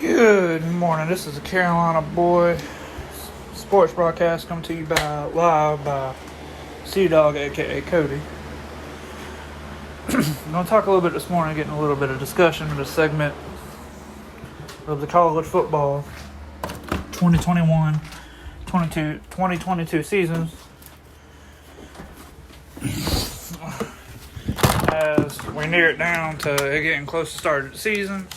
Good morning. This is the Carolina Boy Sports Broadcast coming to you live by Sea Dog, aka Cody. I'm going to talk a little bit this morning, getting a little bit of discussion in this segment of the college football 2022 seasons. As we near it down to it getting close to start of the season.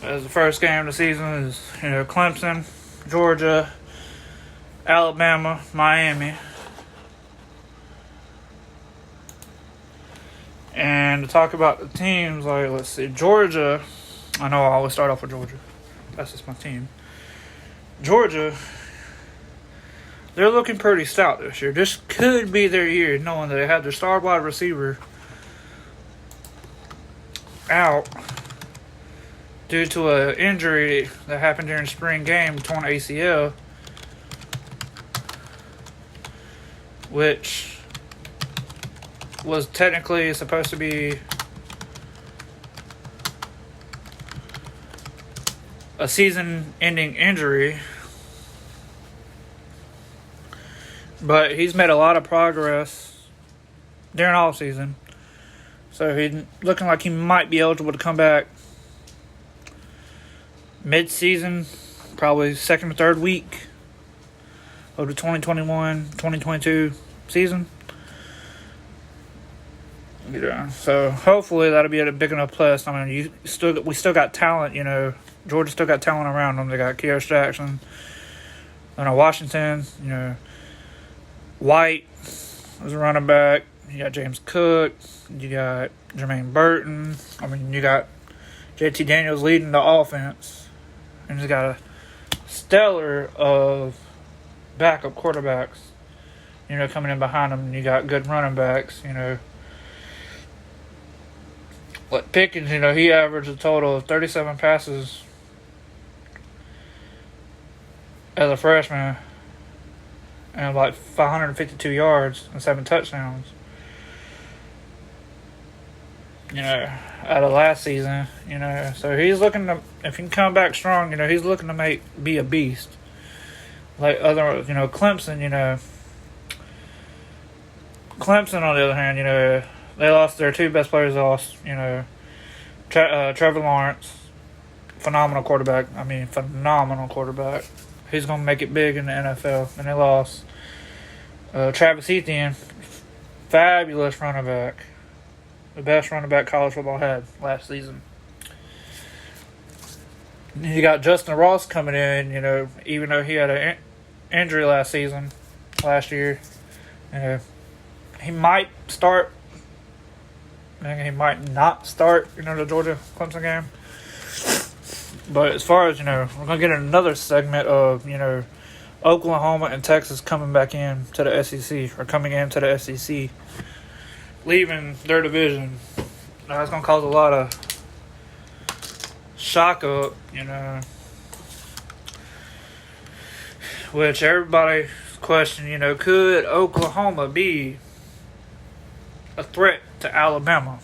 As the first game of the season is, Clemson, Georgia, Alabama, Miami. And to talk about the teams, let's see, Georgia. I know I always start off with Georgia. That's just my team. Georgia, they're looking pretty stout this year. This could be their year, knowing that they had their star wide receiver out due to an injury that happened during the spring game, torn ACL, which was technically supposed to be a season-ending injury. But he's made a lot of progress during all season. So he's looking like he might be eligible to come back mid-season, probably second or third week of the 2021-2022 season. So hopefully that'll be at a big enough plus. I mean, we still got talent, Georgia still got talent around them. They got Kyrus Jackson, Washington, White was a running back. You got James Cook. You got Jermaine Burton. You got JT Daniels leading the offense. And he's got a stellar of backup quarterbacks, coming in behind him. And you got good running backs, Like Pickens, he averaged a total of 37 passes as a freshman and 552 yards and 7 touchdowns. Out of last season, so he's looking to, if he can come back strong, he's looking to be a beast. Like other, Clemson, Clemson on the other hand, they lost their two best players. They lost, Trevor Lawrence, phenomenal quarterback. He's going to make it big in the NFL. And they lost Travis Etienne, fabulous running back. The best running back college football had last season. You got Justin Ross coming in, even though he had an injury last year. He might start. He might not start, the Georgia-Clemson game. But as far as, we're going to get another segment of, Oklahoma and Texas coming back in to the SEC, or coming into the SEC. Leaving their division. That's going to cause a lot of shock up, which everybody question, could Oklahoma be a threat to Alabama?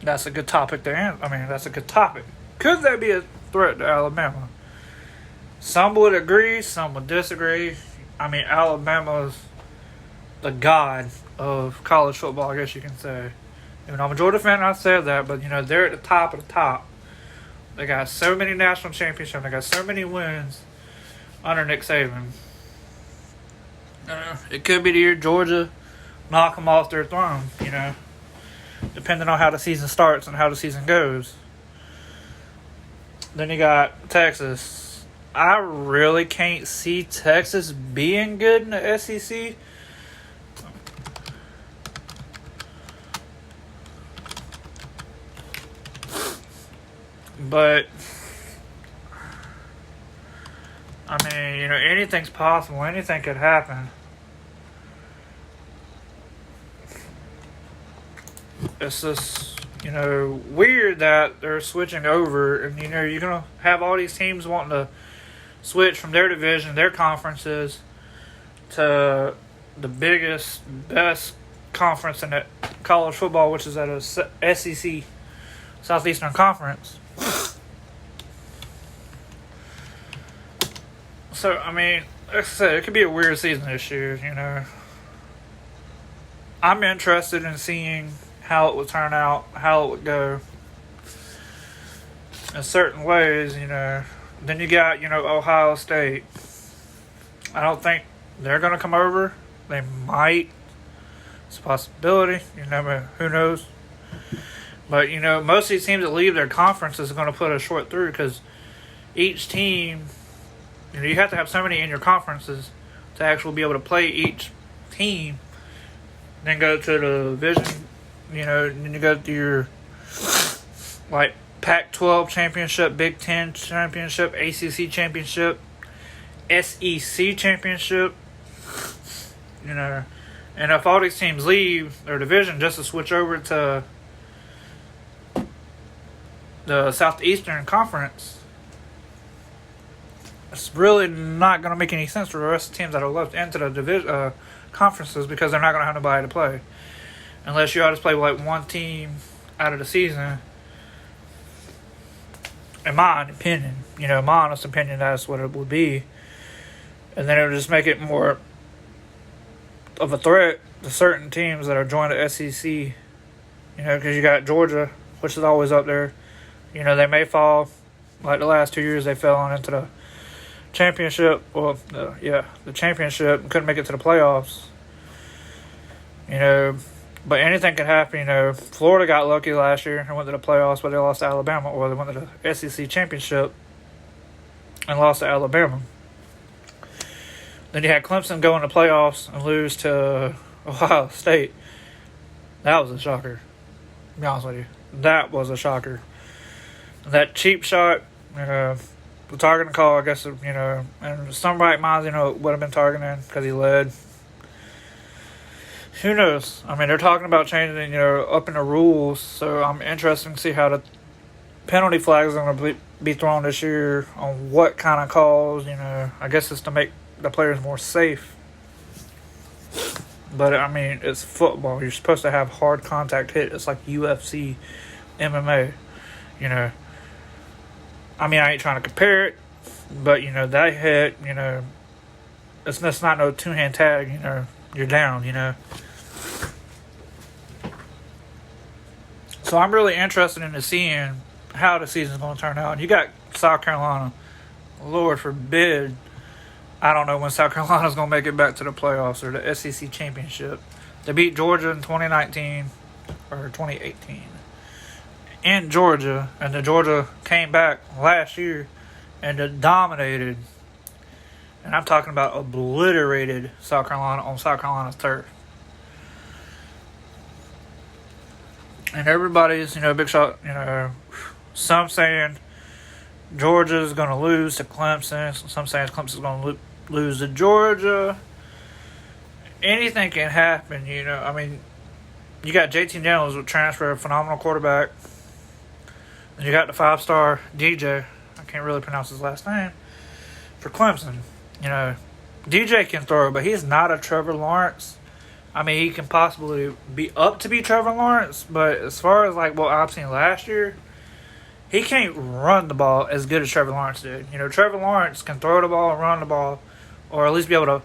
That's a good topic to answer. That's a good topic. Could they be a threat to Alabama? Some would agree, some would disagree. Alabama's the god of college football, I guess you can say. I'm a Georgia fan, I said that, but, they're at the top of the top. They got so many national championships. They got so many wins under Nick Saban. It could be the year Georgia knock them off their throne, depending on how the season starts and how the season goes. Then you got Texas. I really can't see Texas being good in the SEC. But, anything's possible. Anything could happen. It's just, weird that they're switching over. And, you're going to have all these teams wanting to switch from their division, their conferences, to the biggest, best conference in college football, which is at a SEC, Southeastern Conference. So, I mean, like I said, it could be a weird season this year, I'm interested in seeing how it would turn out, how it would go in certain ways, Then you got, Ohio State. I don't think they're going to come over. They might. It's a possibility. Who knows? But, most of these teams that leave their conferences are going to put a short through because each team, you have to have so many in your conferences to actually be able to play each team. Then go to the division, then you go to your, like, Pac-12 championship, Big Ten championship, ACC championship, SEC championship, and if all these teams leave their division just to switch over to the Southeastern Conference, it's really not going to make any sense for the rest of the teams that are left into the division conferences because they're not going to have nobody to play unless you just play like one team out of the season. In my opinion, my honest opinion, that's what it would be. And then it would just make it more of a threat to certain teams that are joining the SEC. Because you got Georgia, which is always up there. They may fall. Like the last 2 years, they fell on into the championship. Well, the championship. Couldn't make it to the playoffs. But anything could happen. Florida got lucky last year and went to the playoffs, but they lost to Alabama. Or they went to the SEC championship and lost to Alabama. Then you had Clemson go in the playoffs and lose to Ohio State. That was a shocker. To be honest with you. That was a shocker. That cheap shot, the targeting call, I guess, and some right minds, would have been targeting because he led. Who knows? I mean, they're talking about changing, upping the rules, so I'm interested to see how the penalty flags are going to be thrown this year on what kind of calls, I guess it's to make the players more safe. But, I mean, it's football. You're supposed to have hard contact hit. It's like UFC, MMA, I mean, I ain't trying to compare it, but, that hit, it's not no two-hand tag, you're down, So I'm really interested in seeing how the season's going to turn out. You got South Carolina. Lord forbid, I don't know when South Carolina's going to make it back to the playoffs or the SEC championship. They beat Georgia in 2019 or 2018 in Georgia, and the Georgia came back last year and dominated. And I'm talking about obliterated South Carolina on South Carolina's turf. And everybody's, big shot, some saying Georgia's going to lose to Clemson. Some saying Clemson's going to lose to Georgia. Anything can happen, I mean, you got JT Daniels with transfer, a phenomenal quarterback. And you got the 5-star DJ. I can't really pronounce his last name. For Clemson. DJ can throw, but he's not a Trevor Lawrence. I mean, he can possibly be up to be Trevor Lawrence, but as far as like what I've seen last year, he can't run the ball as good as Trevor Lawrence did. Trevor Lawrence can throw the ball, run the ball, or at least be able to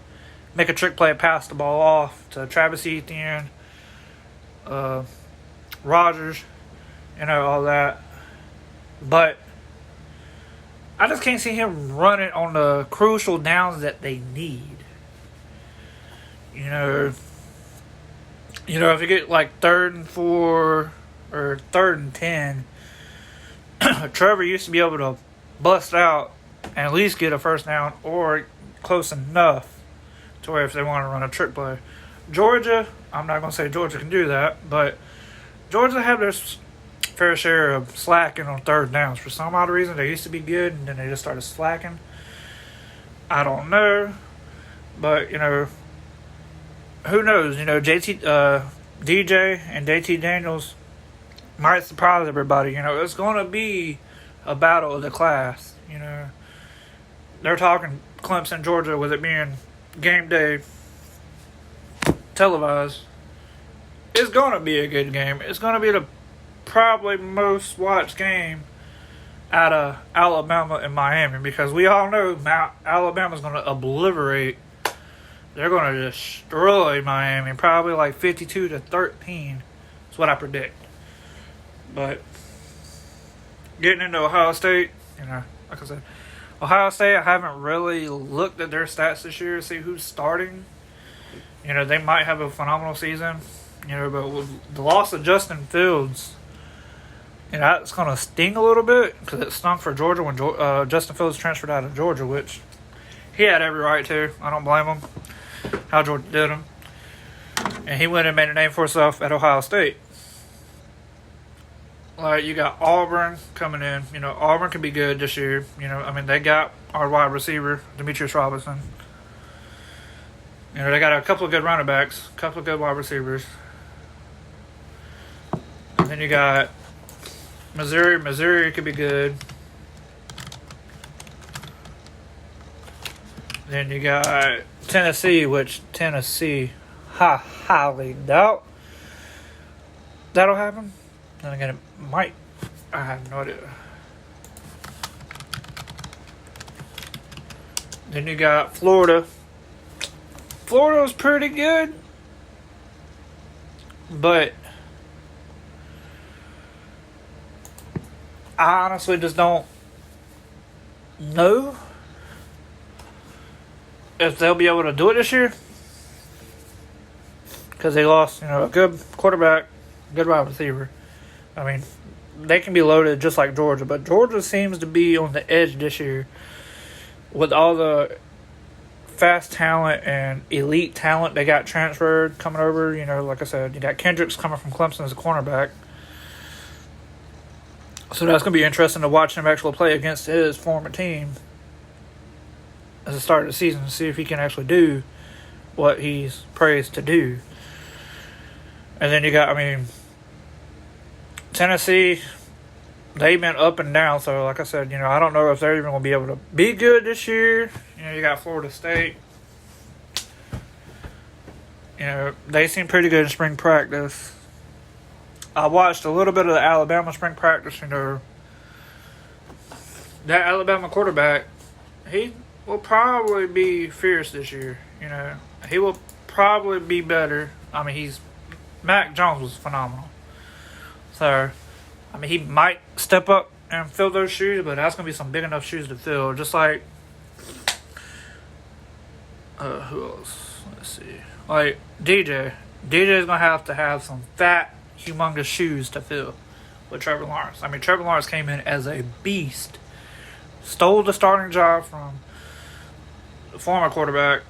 make a trick play, pass the ball off to Travis Etienne, Rodgers, all that. But I just can't see him running on the crucial downs that they need. If you get like 3rd and 4 or 3rd and 10, Trevor used to be able to bust out and at least get a first down or close enough to where if they want to run a trick play. Georgia, I'm not going to say Georgia can do that, but Georgia have their fair share of slacking on 3rd downs. For some odd reason, they used to be good and then they just started slacking. I don't know, but who knows? DJ and JT Daniels might surprise everybody. It's going to be a battle of the class. They're talking Clemson, Georgia, with it being game day televised. It's going to be a good game. It's going to be the probably most watched game out of Alabama and Miami, because we all know Alabama's going to obliterate. They're going to destroy Miami, probably like 52-13. That's what I predict. But getting into Ohio State, like I said, Ohio State, I haven't really looked at their stats this year to see who's starting. They might have a phenomenal season, but with the loss of Justin Fields, that's going to sting a little bit, because it stunk for Georgia when Justin Fields transferred out of Georgia, which he had every right to. I don't blame him, how Georgia did him. And he went and made a name for himself at Ohio State. Like, you got Auburn coming in. Auburn can be good this year. They got our wide receiver, Demetrius Robinson. They got a couple of good running backs, a couple of good wide receivers. And then you got Missouri. Missouri could be good. Then you got Tennessee, which Tennessee, highly doubt that'll happen. Then again, it might. I have no idea. Then you got Florida. Florida was pretty good, but I honestly just don't know if they'll be able to do it this year, because they lost, a good quarterback, good wide receiver. They can be loaded just like Georgia, but Georgia seems to be on the edge this year with all the fast talent and elite talent they got transferred coming over. Like I said, you got Kendricks coming from Clemson as a cornerback. So that's going to be interesting to watch him actually play against his former team at the start of the season to see if he can actually do what he's praised to do. And then you got, Tennessee, they've been up and down. So, like I said, I don't know if they're even going to be able to be good this year. You got Florida State. They seem pretty good in spring practice. I watched a little bit of the Alabama spring practice. That Alabama quarterback, he will probably be fierce this year. He will probably be better. Mac Jones was phenomenal. So, he might step up and fill those shoes, but that's going to be some big enough shoes to fill. Just like, who else? Let's see. Like, DJ. DJ is going to have some fat, humongous shoes to fill with Trevor Lawrence. Trevor Lawrence came in as a beast. Stole the starting job from the former quarterback,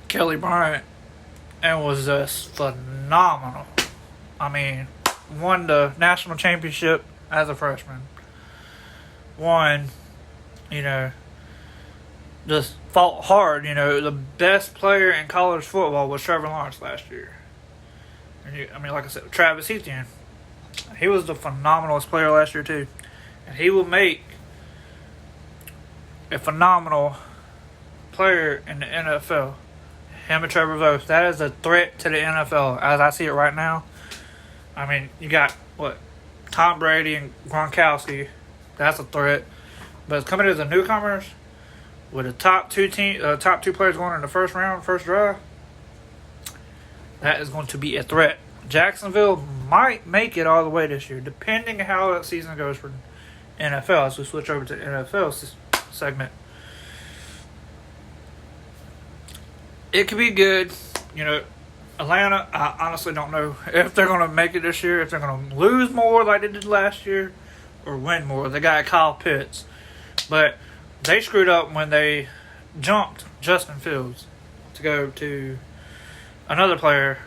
Kelly Bryant, and was just phenomenal. Won the national championship as a freshman. Just fought hard. The best player in college football was Trevor Lawrence last year. And like I said, Travis Etienne, he was the phenomenalist player last year too. And he will make a phenomenal player in the NFL. Him and Trevor both. That is a threat to the NFL as I see it right now. You got, Tom Brady and Gronkowski. That's a threat. But coming as the newcomers, with the top two players going in the first round, first draft, that is going to be a threat. Jacksonville might make it all the way this year, depending on how that season goes for NFL. As we switch over to the NFL segment, it could be good. Atlanta, I honestly don't know if they're going to make it this year, if they're going to lose more like they did last year, or win more. They got Kyle Pitts. But they screwed up when they jumped Justin Fields to go to another player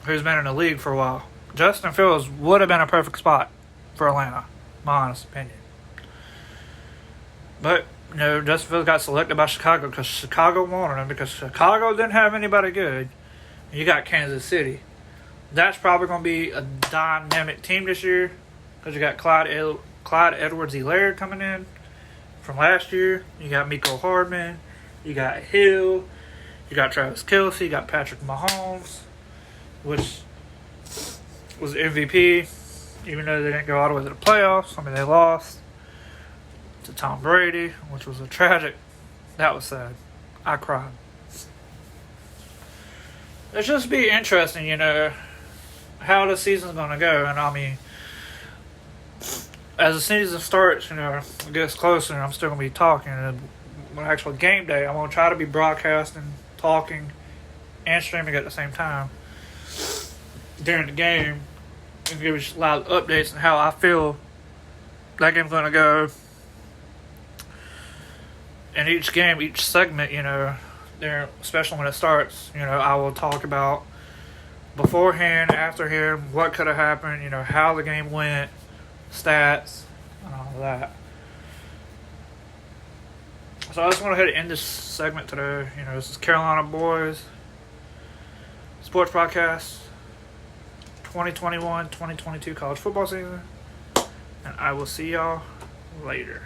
who's been in the league for a while. Justin Fields would have been a perfect spot for Atlanta, my honest opinion. But Justin Fields got selected by Chicago because Chicago wanted him, because Chicago didn't have anybody good. You got Kansas City. That's probably going to be a dynamic team this year, because you got Clyde Edwards-Helaire coming in from last year. You got Mecole Hardman. You got Hill. You got Travis Kelce. You got Patrick Mahomes, which was MVP. Even though they didn't go all the way to the playoffs, I mean, they lost to Tom Brady, which was a tragic. That was sad. I cried. It's just be interesting, how the season's going to go. And I mean, as the season starts, it gets closer, and I'm still going to be talking. And when actual game day, I'm going to try to be broadcasting, talking, and streaming at the same time during the game, and give you a lot of updates on how I feel that game's going to go. And each game, each segment, there, especially when it starts, I will talk about beforehand, afterhand, what could have happened, how the game went, stats, and all of that. So I just want to go ahead and end this segment today. This is Carolina Boys Sports Podcast 2021-2022 college football season. And I will see y'all later.